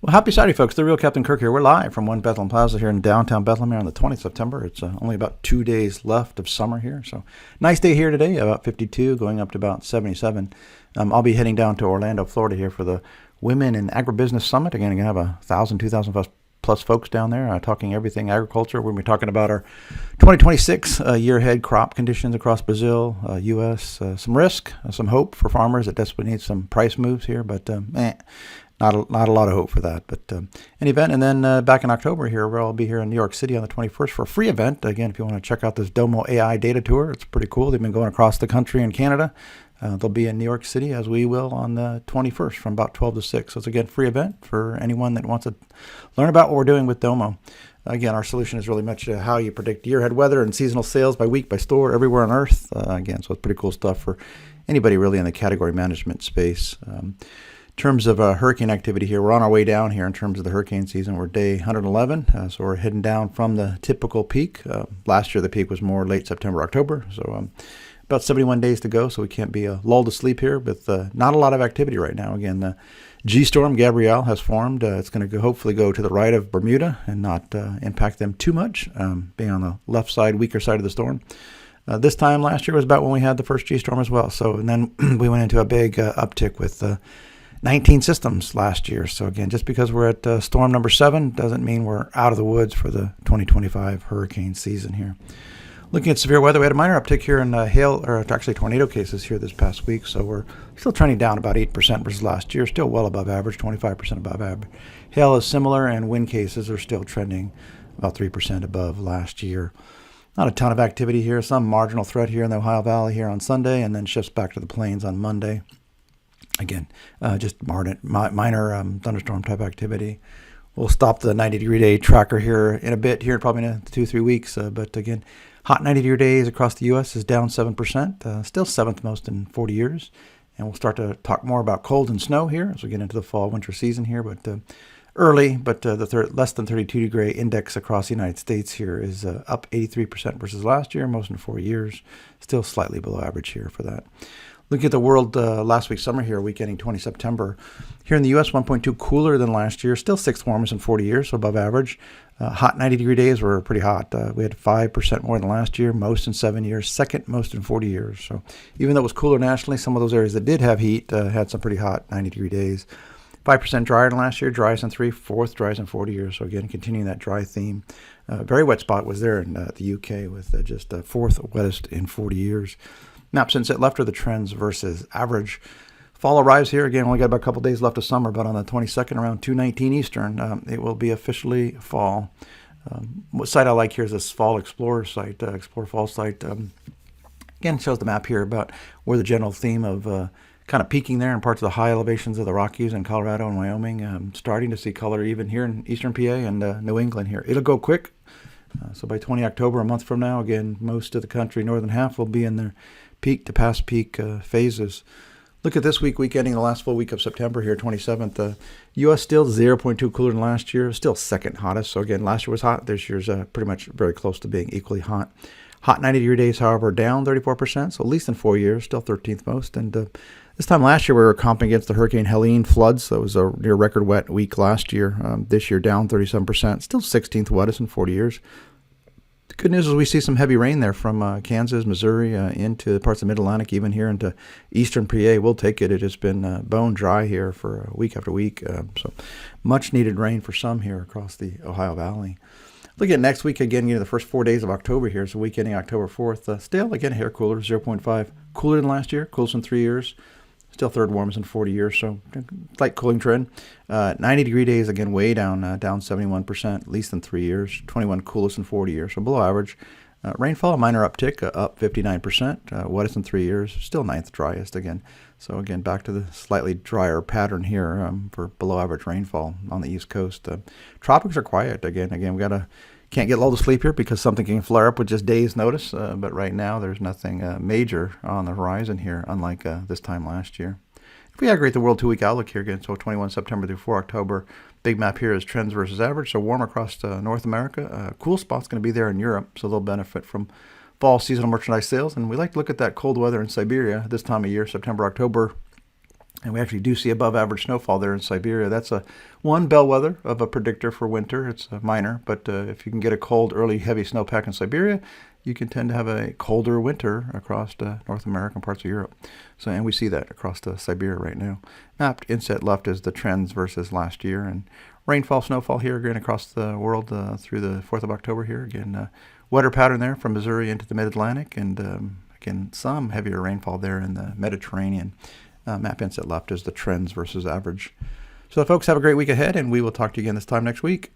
Well, happy Saturday, folks. The real Captain Kirk here. We're live from One Bethlehem Plaza here in downtown Bethlehem here on the 20th of September. It's only about 2 days left of summer here. So nice day here today, about 52, going up to about 77. I'll be heading down to Orlando, Florida here for the Women in Agribusiness Summit. Again, you're going to have 1,000, 2,000 plus folks down there talking everything agriculture. We're going to be talking about our 2026 year ahead crop conditions across Brazil, U.S., some risk, some hope for farmers that desperately need some price moves here, but not a lot of hope for that, but an event. And then back in October here, where I'll be here in New York City on the 21st for a free event. Again, if you want to check out this DOMO AI data tour, it's pretty cool. They've been going across the country and Canada. They'll be in New York City, as we will, on the 21st from about 12 to 6. So it's, again, free event for anyone that wants to learn about what we're doing with DOMO. Again, our solution is really much how you predict year-ahead weather and seasonal sales by week, by store, everywhere on Earth. Again, so it's pretty cool stuff for anybody really in the category management space. In terms of hurricane activity here, we're on our way down here in terms of the hurricane season. We're day 111, so we're heading down from the typical peak. Last year, the peak was more late September, October, so about 71 days to go, so we can't be lulled to sleep here, with not a lot of activity right now. Again, the G-storm, Gabrielle, has formed. It's going to hopefully go to the right of Bermuda and not impact them too much, being on the left side, weaker side of the storm. This time last year was about when we had the first G-storm as well, so and then we went into a big uptick with 19 systems last year. So again, just because we're at storm number 7 doesn't mean we're out of the woods for the 2025 hurricane season here. Looking at severe weather, we had a minor uptick here in hail, or actually tornado cases here this past week. So we're still trending down about 8% versus last year, still well above average, 25% above average. Hail is similar, and wind cases are still trending about 3% above last year. Not a ton of activity here, some marginal threat here in the Ohio Valley here on Sunday, and then shifts back to the plains on Monday. Again, just minor thunderstorm type activity. We'll stop the 90-degree day tracker here in a bit, here probably in 2-3 weeks. But again, hot 90-degree days across the U.S. is down 7%, still 7th most in 40 years. And we'll start to talk more about cold and snow here as we get into the fall-winter season here. But early, but the less than 32-degree index across the United States here is up 83% versus last year, most in 4 years. Still slightly below average here for that. Looking at the world last week, summer here, week ending 20 September. Here in the U.S., 1.2 cooler than last year. Still 6th warmest in 40 years, so above average. Hot 90-degree days were pretty hot. We had 5% more than last year, most in 7 years, 2nd most in 40 years. So even though it was cooler nationally, some of those areas that did have heat had some pretty hot 90-degree days. 5% drier than last year, driest in 3, 4th driest in 40 years. So again, continuing that dry theme. Very wet spot was there in the UK with just 4th wettest in 40 years. Map sunset left are the trends versus average. Fall arrives here. Again, only got about a couple days left of summer, but on the 22nd around 2:19 Eastern, it will be officially fall. What site I like here is this Fall Explorer site, Explore Fall site. Again, shows the map here about where the general theme of kind of peaking there in parts of the high elevations of the Rockies and Colorado and Wyoming. Starting to see color even here in eastern PA and New England here. It'll go quick. So by 20 October, a month from now, again, most of the country, northern half, will be in their peak to past peak phases. Look at this week ending the last full week of September here, 27th. U.S. still 0.2 cooler than last year, still 2nd hottest. So again, last year was hot. This year's pretty much very close to being equally hot. Hot 90-degree days, however, down 34%, so least in 4 years, still 13th most. And this time last year, we were comping against the Hurricane Helene floods. So it was a near record wet week last year. This year, down 37%, still 16th wettest in 40 years. The good news is we see some heavy rain there from Kansas, Missouri, into parts of the Mid-Atlantic, even here into eastern PA. We'll take it. It has been bone dry here for week after week. So much needed rain for some here across the Ohio Valley. Look at next week again, the first 4 days of October here. So week ending October 4th. Still, again, hair cooler, 0.5. Cooler than last year, coolest in 3 years. Still 3rd warmest in 40 years, so slight cooling trend. 90-degree days, again, way down, down 71%, least in 3 years. 21 coolest in 40 years, so below average. Rainfall, a minor uptick, up 59%. Wettest in 3 years, still 9th driest again. So again, back to the slightly drier pattern here for below average rainfall on the East Coast. Tropics are quiet again. We can't get lulled to sleep here because something can flare up with just days' notice. But right now, there's nothing major on the horizon here, unlike this time last year. If we aggregate the world 2-week outlook here again, so 21 September through 4 October, big map here is trends versus average. So warm across North America. Cool spot's going to be there in Europe, so they'll benefit from fall seasonal merchandise sales. And we like to look at that cold weather in Siberia this time of year, September, October. And we actually do see above average snowfall there in Siberia. That's one bellwether of a predictor for winter. It's minor, but if you can get a cold, early, heavy snowpack in Siberia, you can tend to have a colder winter across North America and parts of Europe. So, and we see that across Siberia right now. Mapped inset left is the trends versus last year. And rainfall, snowfall here again across the world through the 4th of October here. Again, wetter pattern there from Missouri into the mid-Atlantic. And again, some heavier rainfall there in the Mediterranean. Map inset left is the trends versus average. So folks, have a great week ahead, and we will talk to you again this time next week.